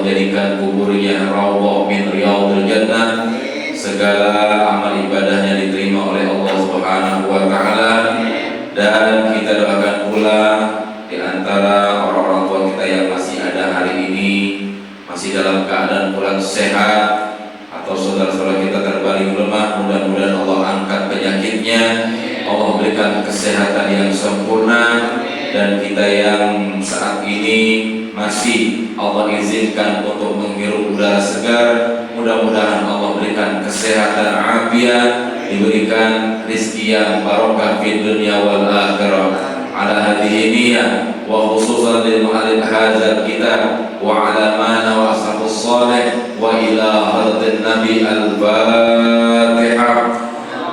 menjadikan kuburnya raudhah min riyadhil jannah. Segala amal ibadahnya diterima oleh Allah Subhanahu wa taala. Dan kita doakan pula di antara orang-orang tua kita yang masih ada hari ini, masih dalam keadaan pulang sehat, atau saudara-saudara kita terbaring lemah, mudah-mudahan Allah angkat penyakitnya, Allah berikan kesehatan yang sempurna. Dan kita yang saat ini masih Allah izinkan untuk menghirup udara segar, mudah-mudahan Allah berikan kesehatan afiat, diberikan rizki yang barokah di dunia wal akhirah. Ala hadhihi niyyah wa khususan lil mu'allif hadzal kitab wa ala mana wa ashabus salih wa ila hadratin nabi al-fatihah.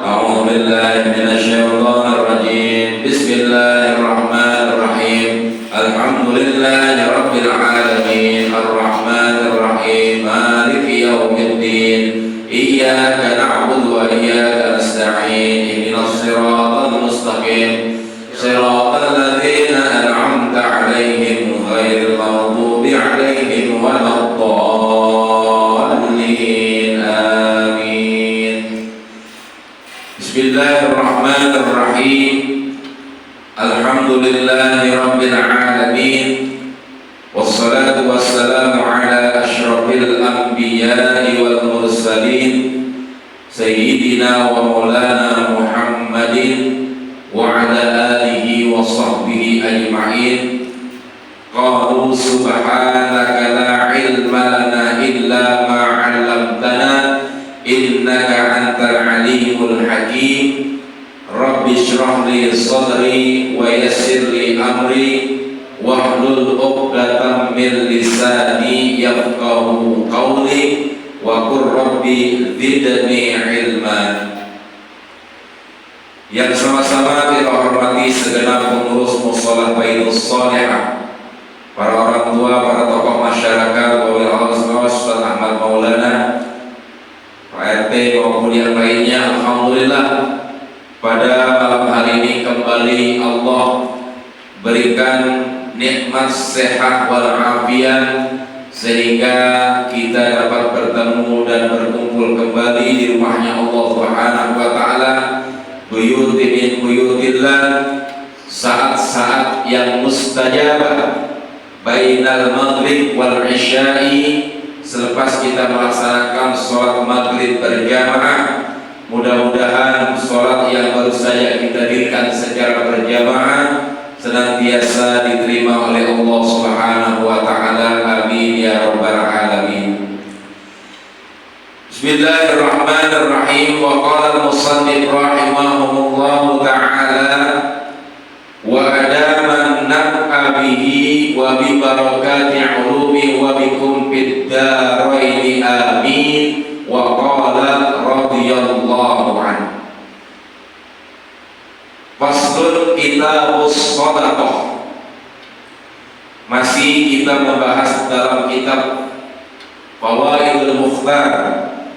A'udzu billahi minasy syaithanir rajim. Bismillahirrahmanirrahim. Alhamdulillahi rabbil alamin arrahmanir rahim maliki yaumiddin. Iyyaka na'budu wa iyyaka nasta'in. Ihdinas siratal mustaqim. Siratal ladzina an'amta 'alaihim ghairil maghdubi 'alaihim waladdallin. Amin. Bismillahirrahmanirrahim. Alhamdulillahi rabbil alamin. Wassalatu wassalamu ala asyrafil anbiya'i wal mursalin sayyidina wa maulana Muhammadin wa ala alihi wa sahbihi ajma'in. Qalu subhanaka la ilma lana illa ma 'allamtana innaka antal alimul hakim. Rabbi shrah li sadri wa yassir li amri wahlul 'uqdatam min lisani yafqahu qawli wa qur rabbi zidni ilma. Yang sama-sama kita hormati segenap pengurus musholah Baitus Shalihah, para orang tua, para tokoh masyarakat, Ustaz Ahmad Maulana, Pak RT maupun yang lainnya. Alhamdulillah, pada malam hari ini kembali Allah berikan nikmat sehat wal afiat sehingga kita dapat bertemu dan berkumpul kembali di rumahnya Allah Subhanahu wa taala, buyuti min buyutillah, saat-saat yang mustajabah bainal maghrib wal isya'i, selepas kita melaksanakan sholat maghrib berjamaah. Mudah-mudahan sholat yang baru saja kita dirikan secara berjamaah senantiasa diterima oleh Allah Subhanahu wa taala. Amin ya rabbal alamin. Bismillahirrahmanirrahim. Wa qala al-musannif rahimahullahu ta'ala wa adaman naf'a bihi wa bi barakati 'ulumi wa bikum fid daraini amin. Wa qala radhiyallahu anhu. Faslun kitabus shadaqah. Masih kita membahas dalam kitab Fawaidul Mukhtar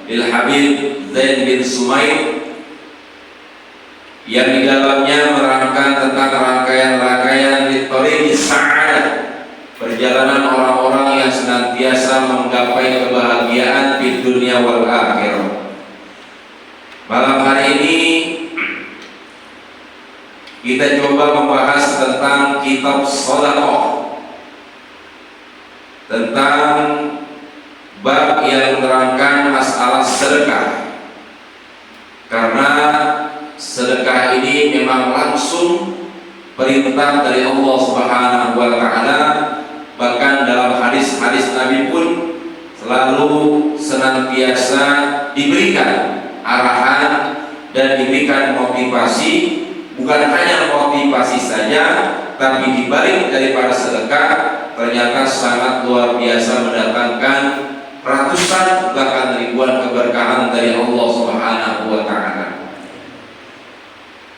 lil Habib Zain bin Sumaid, yang di dalamnya merangkai tentang rangkaian-rangkaian di thariqis sa'adah, perjalanan orang-orang yang senantiasa menggapai kebahagiaan di dunia wal akhirah. Malam hari ini kita coba membahas tentang kitab shadaqah, tentang bab yang menerangkan masalah sedekah. Karena sedekah ini memang langsung perintah dari Allah Subhanahu wa taala. Bahkan dalam hadis-hadis Nabi pun selalu senantiasa diberikan arahan dan diberikan motivasi. Bukan hanya motivasi saja, tapi dibalik daripada sedekah ternyata sangat luar biasa, mendatangkan ratusan bahkan ribuan keberkahan dari Allah Subhanahu wa taala.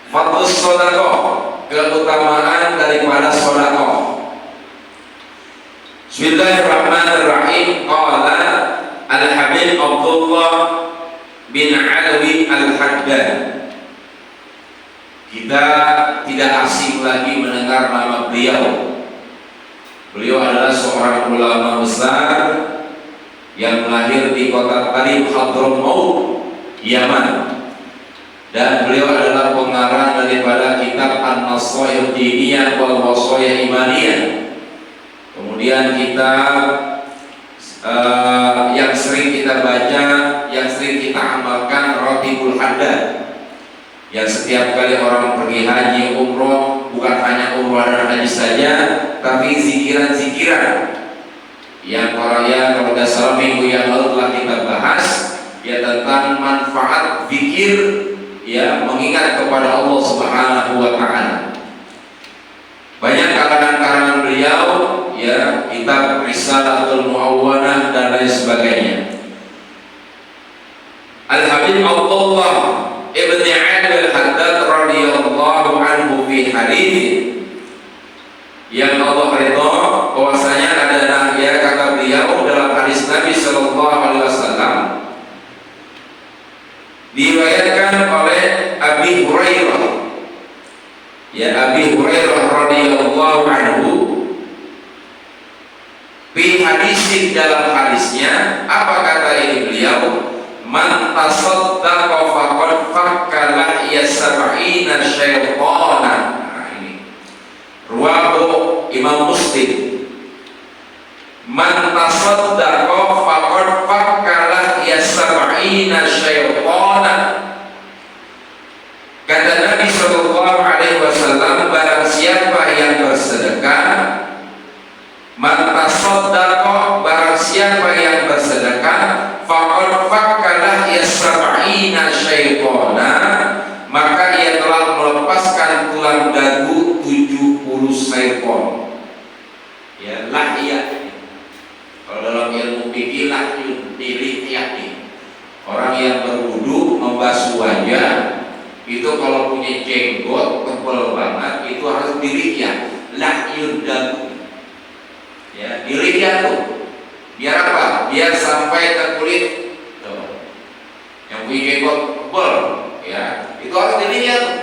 Fadlus shadaqah, keutamaan daripada sedekah. Bismillahirrahmanirrahim. Qala Al-Habib Abdullah bin Alawi Al-Haddad. Kita tidak asing lagi mendengar nama beliau. Beliau adalah seorang ulama besar yang lahir di kota Tarif Hadramaut, Yaman, dan beliau adalah pengarang daripada kitab An-Nasaih Diniyah wal Wasaya Imaniyah. Kemudian kitab yang sering kita baca, yang sering kita amalkan, Ratibul Haddad, yang setiap kali orang pergi haji umroh, bukan hanya umroh dan haji saja, tapi zikiran-zikiran yang kalau tidak salah minggu yang lalu telah kita bahas, ya, tentang manfaat zikir, ya, mengingat kepada Allah Subhanahu wa Ta'ala. Banyak karangan-karangan beliau, ya, kitab Risalatul Muawwanah dan lain sebagainya. Al-Habib Abdullah Ibn Al-Haddad radhiyallahu anhu fi hadits yang Allah ridha bahwasanya adalah, ya, kata beliau dalam hadis Nabi sallallahu alaihi wasallam diriwayatkan oleh Abi Hurairah, ya, Abi Hurairah radhiyallahu anhu fi hadis, dalam hadisnya apa kata ini beliau, man tasaddaqa faqad fakkalah ya sab'ina syaiqanan. Nah, ini ruwahu Imam Muslim. Man tasaddaqa faqad fakkalah ya sab'ina syaiqanan. Kata Nabi sallallahu alaihi wasallam, barang siapa yang bersedekah, man tasaddaqa, barang siapa yang bersedekah, faqad fakkalah ya sab'ina syaiqana, maka ia telah melepaskan tulang dagu 70 syaiqan. Ya, lahiyah. Kalau dalam ilmu fikih lahyun dilihiyah, orang yang berwudu membasuh wajah itu kalau punya jenggot tebal banget itu harus dilihiyah, lahyun dagu. Ya, dilihiyah tuh biar apa? Biar sampai ke kulit. Tuh. Yang punya jenggot tebal, ya, itu harus dilihiyah tuh.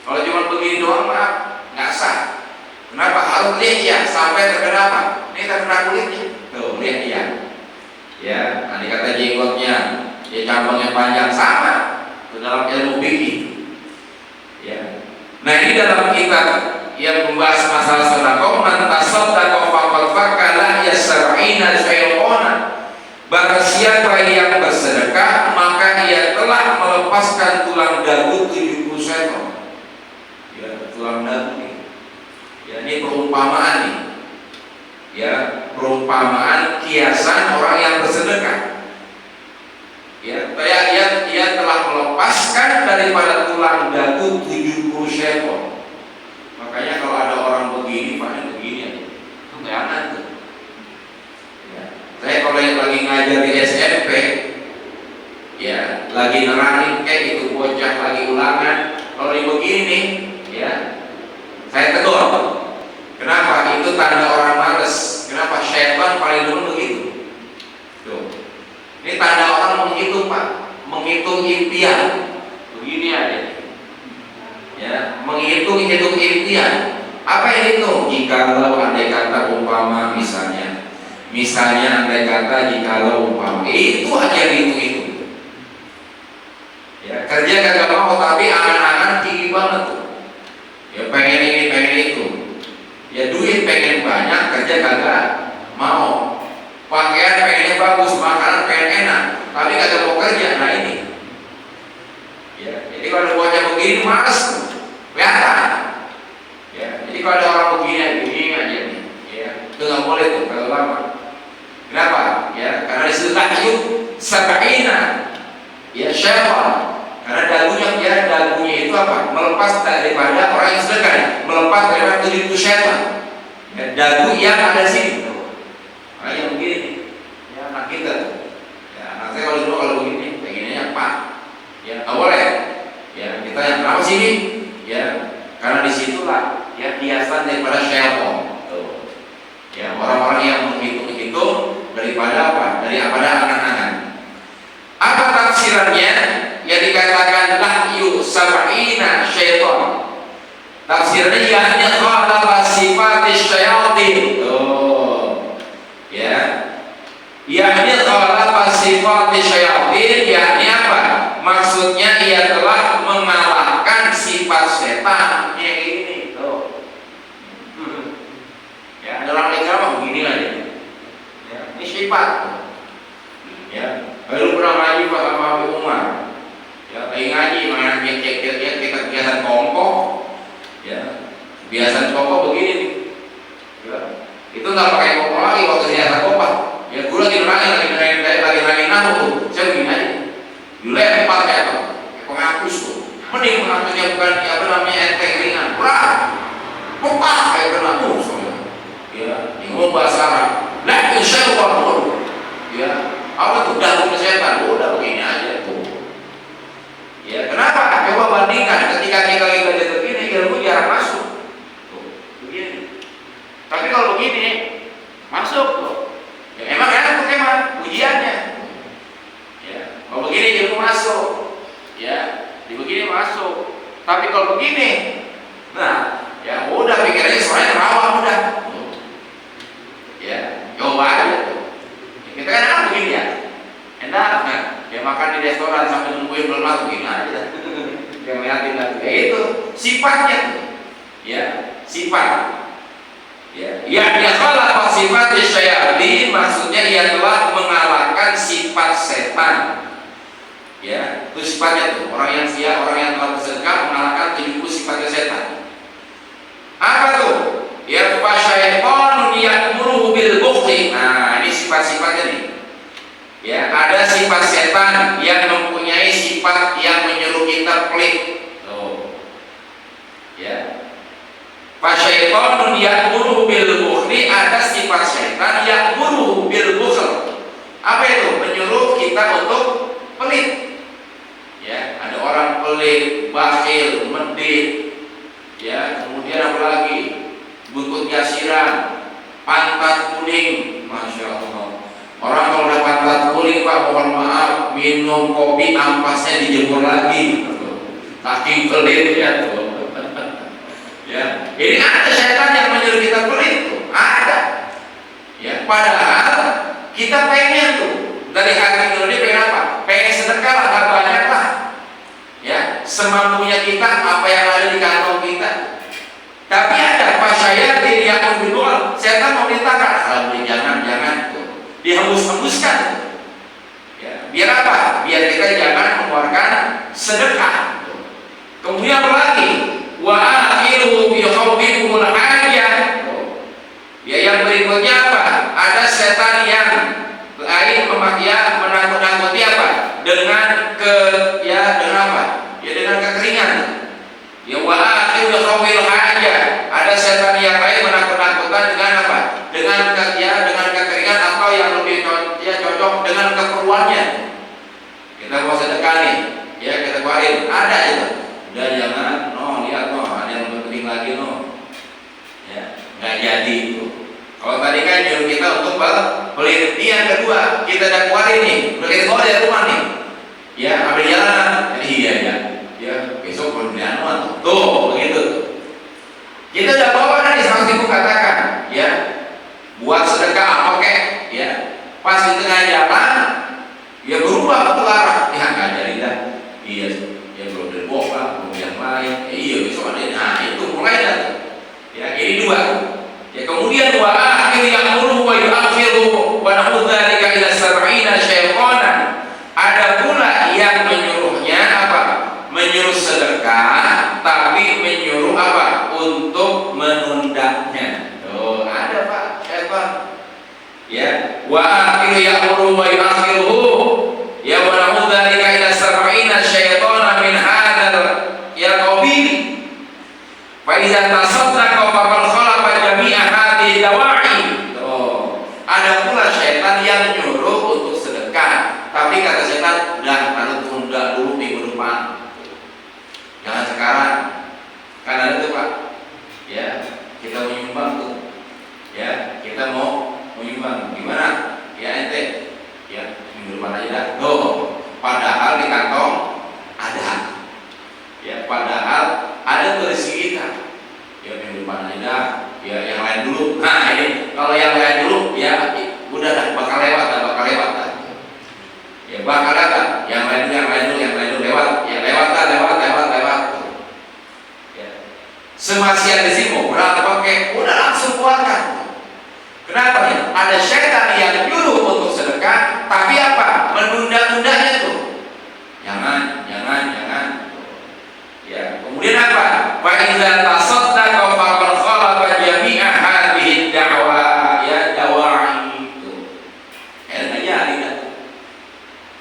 Kalau cuma begini doang mah nggak sah. Kenapa harus dilihiyah sampai terkena apa? Ini terkena kulitnya. Tuh, lihiyah. Ya, nanti kata jenggotnya, ya, cabangnya panjang sama. Itu dalam ilmu fikih. Ya. Nah, ini dalam kitab yang membahas masalah sedekah, man tasaddaqa faqad fakkalah ya sab'ina syaiqana. Barang siapa yang bersedekah, maka ia telah melepaskan tulang dagu 70 syaiqan. Ya, tulang dagu nih. Ya, ini perumpamaan nih. Ya, perumpamaan kiasan orang yang bersedekah. Ya, dia telah melepaskan daripada tulang dagu 70 syaiqan. Makanya kalau ada orang begini, paling begini ya, itu nggak aman tuh. Ya. Saya kalau yang lagi ngajar di SMP, ya, lagi nerangin kayak itu bocah lagi ulangan, kalau dia begini, ya, saya tegur. Kenapa? Itu tanda orang males. Kenapa? Syaitan paling dulu begitu. Tuh. Ini tanda orang menghitung, Pak, menghitung impian. Begini aja. Ya, menghitung impian. Apa yang itu? Jikalau andai kata umpama misalnya andai kata jikalau umpama itu aja itu. Ya, kerja kagak mau tapi angan-angan tinggi banget tuh. Ya, pengen ini pengen itu. Ya, duit pengen banyak, kerja kagak mau. Pakaian pengennya bagus, makanan pengen enak, tapi kagak mau kerja. Nah, ini. Ya, jadi kalau bocah begini malas tuh. Kelihatan. Ya, jadi kalau ada orang begini aja nih, ya, itu nggak boleh tuh kalau lama. Kenapa? Ya, karena disitu lahyun sab'ina, ya, syaiqan. Karena dagunya itu apa? Melepas daripada orang yang sedekah, melepas daripada 70 syaitan. Ya, dagu yang ada sini. Orang yang begini, ya, anak kita tuh. Ya, anak saya kalau begini, pengennya apa? Ya, nggak boleh. Ya, kita yang kenapa sini? Ya, karena disitulah, ya, hiasan daripada syaitan. Tuh. Ya, orang-orang yang menghitung-hitung daripada apa? Daripada angan-angan. Apa tafsirannya? Yang dikatakan lahyu sab'ina syaitan. Tafsirnya yakni khalaqa sifati syayatin. Oh. Ya. yakni khalafa sifat syayatin, yakni apa? Maksudnya ia telah mengalahkan sifat setan. Yang ini tuh. Ya, dalam ceramah begini aja. Ya, ini sifat. Ya, kalau pernah ngaji Pak sama Abu Umar. Ya, lagi ngaji mana cek kita kebiasaan kongkong. Ya, kebiasaan kongkong begini nih. Ya, itu nggak pakai kongkong lagi waktu saya kongkong. Ya, gue lagi nerangin nahu tuh. Saya begini aja. Dilempar kayak apa? Penghapus tuh. Mending menghapusnya bukan apa namanya enteng ringan. Berat. Pepah kayak penghapus. Ya, ini ngomong bahasa Arab. Lakin saya lupa. Ya, apa tuh dalam setan? Udah begini aja tuh. Ya, kenapa? Coba bandingkan ketika kita lagi belajar begini, ilmu jarang masuk. Tuh, begini. Tapi kalau begini masuk tuh. Ya, emang enak tuh emang ujiannya. Ya, kalau begini ilmu masuk. Ya, di begini masuk. Tapi kalau begini, nah, ya udah pikirannya soalnya rawan udah. Ya, coba aja tuh. Kita kan enak begini ya, enak kan? Ya makan di restoran sambil nungguin belum masuk begini aja. Yang ngeliatin lagi, ya itu sifatnya tuh. Ya, sifat. Ya, dia salah sifat syayatin, maksudnya ia telah mengalahkan sifat setan. Ya, itu sifatnya tuh. Orang yang telah bersedekah mengalahkan 70 sifatnya setan. Apa tuh? Ya, fasyaitonun ya'muru bil bukhli. Nah, ini sifat-sifatnya nih. Ya, ada sifat setan yang mempunyai sifat yang menyuruh kita pelit. Tuh. Ya. Fasyaitonun ya'muru bil bukhli, ada sifat setan ya'muru bil bukhl. Apa itu? Menyuruh kita untuk pelit. Ya, ada orang pelit, bakhil, medit. Ya, kemudian apa lagi? Buntutnya siram, pantat kuning, masya Allah. Orang kalau udah pantat kuning Pak, mohon maaf, minum kopi ampasnya dijemur lagi, kaki pelit ya tuh. Ya, ini ada setan yang menyuruh kita pelit tuh, ada. Ya, padahal kita pengen tuh dari hati ini pengen apa? Pengen sedekah lah, banyak lah. Ya, semampunya kita, apa yang ada di kantong kita. Tapi ada fasyayatin yang membuat setan memerintahkan, jangan tuh, dihembus-hembuskan. Ya, biar apa? Biar kita jangan mengeluarkan sedekah. Kemudian apa lagi? Wa akhiru bi khawfikumul hajah. Ya, yang berikutnya apa? Ada setan yang lain menakut-nakuti apa? Dengan dengan apa? Ya, dengan kekeringan. Ya, wa akhiru bi khawfil hajah. Ada setan yang lain menakut-nakutkan dengan apa? Dengan kekeringan atau yang lebih cocok dengan keperluannya. Kita mau sedekah nih, ya kita keluarin, ada itu. Udah jangan, lihat ada yang lebih penting lagi Ya, nggak jadi itu. Kalau tadi kan nyuruh kita untuk beli yang kedua, kita udah keluarin nih, udah kita keluar dari rumah nih. Ya, ambil jalan. Iya. Ya, besok mau beli tuh, begitu. Kita udah bawa nih, sang ibu katakan, ya, buat sedekah apa kek, ya, pas di tengah jalan, ya berubah ke arah, ya nggak jadi dah, iya, ya belum dari belum yang lain, iya besok ada, nah itu mulai dah, ya ini dua, ya kemudian dua akhir yang mulu wa yuakhiru wa nahuddzalika ila sab'ina syaitonan, ada pula yang menyuruhnya apa? Menyuruh sedekah, tapi menyuruh apa? Untuk menundanya. Oh, ada Pak, syaitan. Ya, wa akhiru ya'muru wa yu'akhiruhu. Ya, wa nahuddzalika ila sab'ina syaitana min hadzal ya qabil. Fa idza tasaddaqa faqad khalaqa jami'a hadhihi dawa'i. Oh, ada pula syaitan yang menyuruh untuk sedekah, tapi kata setan, udah tunda dulu minggu depan. Jangan sekarang, kan ada tuh Pak. Ya, kita menyumbang tuh. Ya, kita mau menyumbang. Gimana? Ya ente. Ya, minggu depan aja dah. Tuh, padahal di kantong ada. Ya, padahal ada tuh rezeki kita. Ya, minggu depan aja dah. Semasih ada sibuk, berapa kek, udah langsung keluarkan. Kenapa ya? Ada syaitan yang nyuruh untuk sedekah, tapi apa? Menunda-tundanya tuh. Jangan. Ya, kemudian apa? Fa idza tasaddaqa faqad khalaqa jami'a hadhihi da'wa ya dawa'i itu.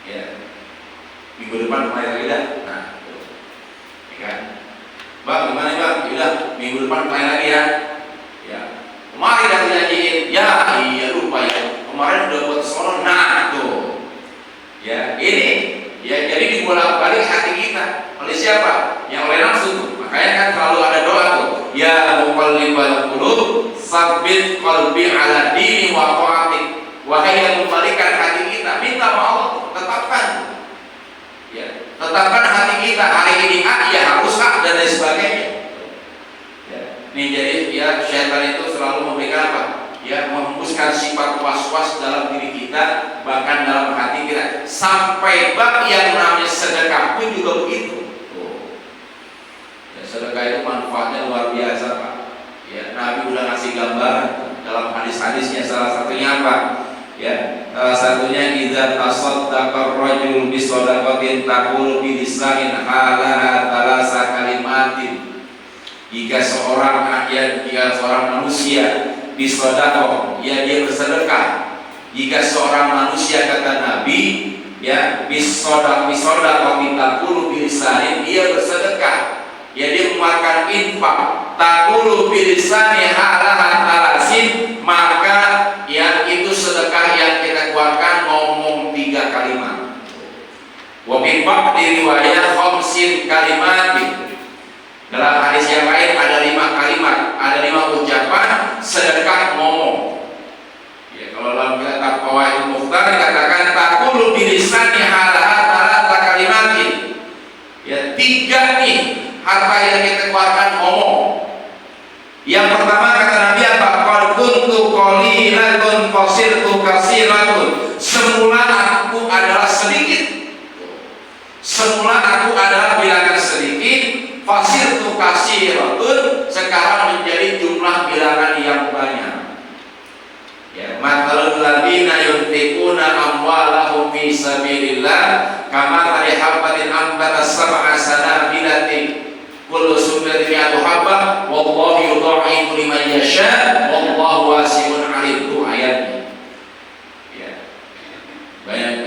Ya. Minggu depan mulai lagi dah. Nah, ya kan? Bang, gimana Bang? Yaudah, minggu depan mulai lagi ya. Ya. Kemarin dah dijanjiin, ya iya lupa ya. Kemarin udah buat sono, nah tuh. Ya, ini ya jadi dibolak-balik hati kita. Oleh siapa? Yang oleh nafsu tuh. Makanya kan selalu ada doa tuh. Ya muqallibal qulub, tsabbit qalbi ala dini wa ta'atik. Wahai yang membalikkan hati kita, minta sama Allah, tetapkan. Ya, tetapkan hati kita. Hari ini ya harus dan lain sebagainya. Ya. Nih jadi ya syaitan itu selalu memberikan apa? Ya, menghembuskan sifat was-was dalam diri kita, bahkan dalam hati kita. Sampai bab yang namanya sedekah pun juga begitu. Sedekah itu manfaatnya luar biasa, Pak. Ya, Nabi udah ngasih gambaran dalam hadis-hadisnya, salah satunya apa? Ya, salah satunya idza tasaddaqa ar-rajul bi shadaqatin taqulu bi lisanin halaha thalasa kalimatin. Jika seorang manusia bisedekah, ya dia bersedekah. Jika seorang manusia, kata Nabi, ya bisedekah taqulu bi lisanin, dia bersedekah. Ya dia mengeluarkan infak taqulu bilisani halaha talasin, maka ya itu sedekah yang kita keluarkan ngomong 3 kalimat. Wa min ba'di riwayat khamsin kalimatin. Dalam hadis yang lain ada 5 kalimat, ada 5 ucapan sedekah ngomong. Ya kalau dalam kitab Qawaidul Mukhtar dikatakan taqulu bilisani halaha talasa kalimatin. Ya 3 nih harta yang kita keluarkan ngomong. Yang pertama kata Nabi apa? Qad kuntu qalilatun fasirtu katsiratun. Semula aku adalah sedikit. Semula aku adalah bilangan sedikit, fasirtu katsiratun, sekarang menjadi jumlah bilangan yang banyak. Ya, matalul ladina yunfiquna amwalahum fi sabilillah kama habatin ambatas sab'a sanabilatin kullu sunnatin atuhabba wallahu yudha'ifu liman yasha wallahu wasi'un 'alim. Itu ayatnya. Ya.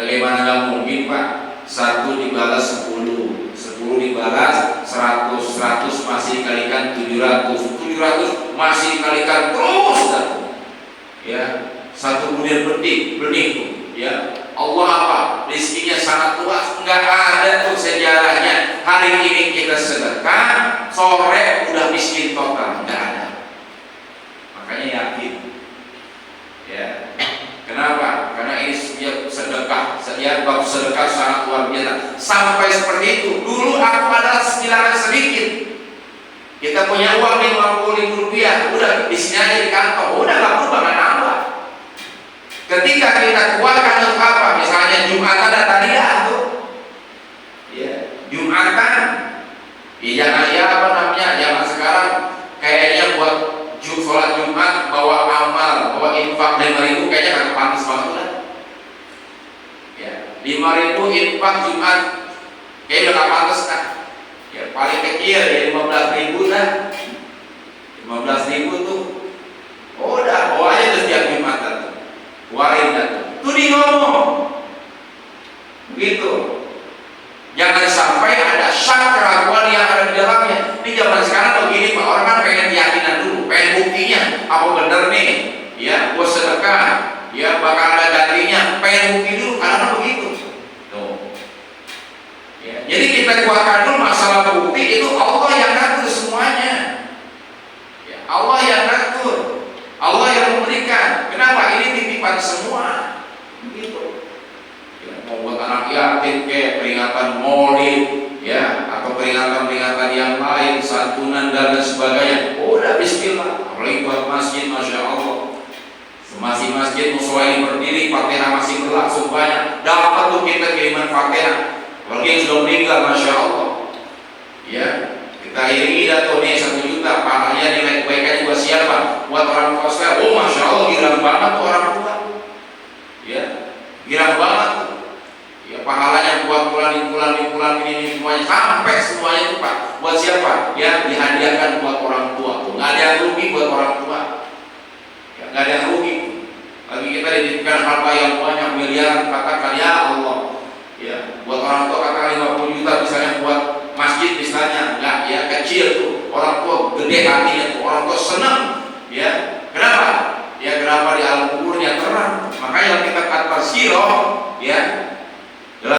Bagaimana enggak mungkin, Pak? 1 dibalas 10, 10 dibalas 100, 100 masih dikalikan 700, 700 masih dikalikan terus dan ya 1 bulir benih tuh. Ya Allah apa? Rizkinya sangat luas, enggak ada tuh sejarahnya. Hari ini kita sedekah, sore udah miskin total, enggak ada. Makanya yakin. Ya. Kenapa? Karena ini sedekah, bab sedekah sangat luar biasa. Sampai seperti itu. Dulu aku adalah bilangan sedikit. Kita punya uang 50.000 rupiah, udah di sini aja di kantong, udah nggak berubah, nggak nambah. Ketika kita keluarkan untuk apa? Misalnya Jumatan dan Tadiyah tuh, ya Jumatan, ya jangan ya apa namanya, zaman sekarang kayaknya buat sholat Jumat bawa amal, bawa infak 5.000 kayaknya nggak pantas banget lah. Ya 5.000 infak Jumat, kayaknya nggak pantas kan? Ya paling kecil ya 15.000 dah, 15.000 tuh, udah bawa aja tuh setiap Jumatan tuh. Keluarin dah tuh di ngomong begitu. Jangan sampai ada syak keraguan yang ada di dalamnya. Di zaman sekarang begini Pak, orang kan pengen keyakinan dulu, pengen buktinya apa bener nih, ya gua sedekah, ya bakal ada gantinya, pengen bukti dulu, karena begitu tuh. Ya, jadi kita keluarkan dulu masalah bukti itu Allah yang ngatur semuanya. Ya, Allah yang ngatur, Allah yang memberikan. Kenapa? Ini titipan semua. Begitu. Ya, mau buat anak yatim kayak peringatan Maulid, ya, atau peringatan-peringatan yang lain, santunan dan sebagainya. Udah bismillah. Apalagi buat masjid, masya Allah. Masih masjid musola ini berdiri, Fatihah masih berlangsung banyak. Dapat tuh kita kiriman Fatihah. Apalagi yang sudah meninggal, masya Allah. Ya, kita iringi dah tuh nih 1 juta. sampai semuanya itu Pak. Buat siapa? Ya dihadiahkan buat orang tua tuh. Nggak ada yang rugi buat orang tua. Ya, nggak ada yang rugi. Lagi kita dititipkan harta yang banyak miliaran, katakan ya Allah. Ya, buat orang tua katakan 50 juta misalnya buat masjid misalnya, nggak ya kecil tuh. Orang tua gede hatinya tuh, orang tua senang. Ya, kenapa? Ya kenapa di alam kuburnya terang. Makanya kita kata siroh, ya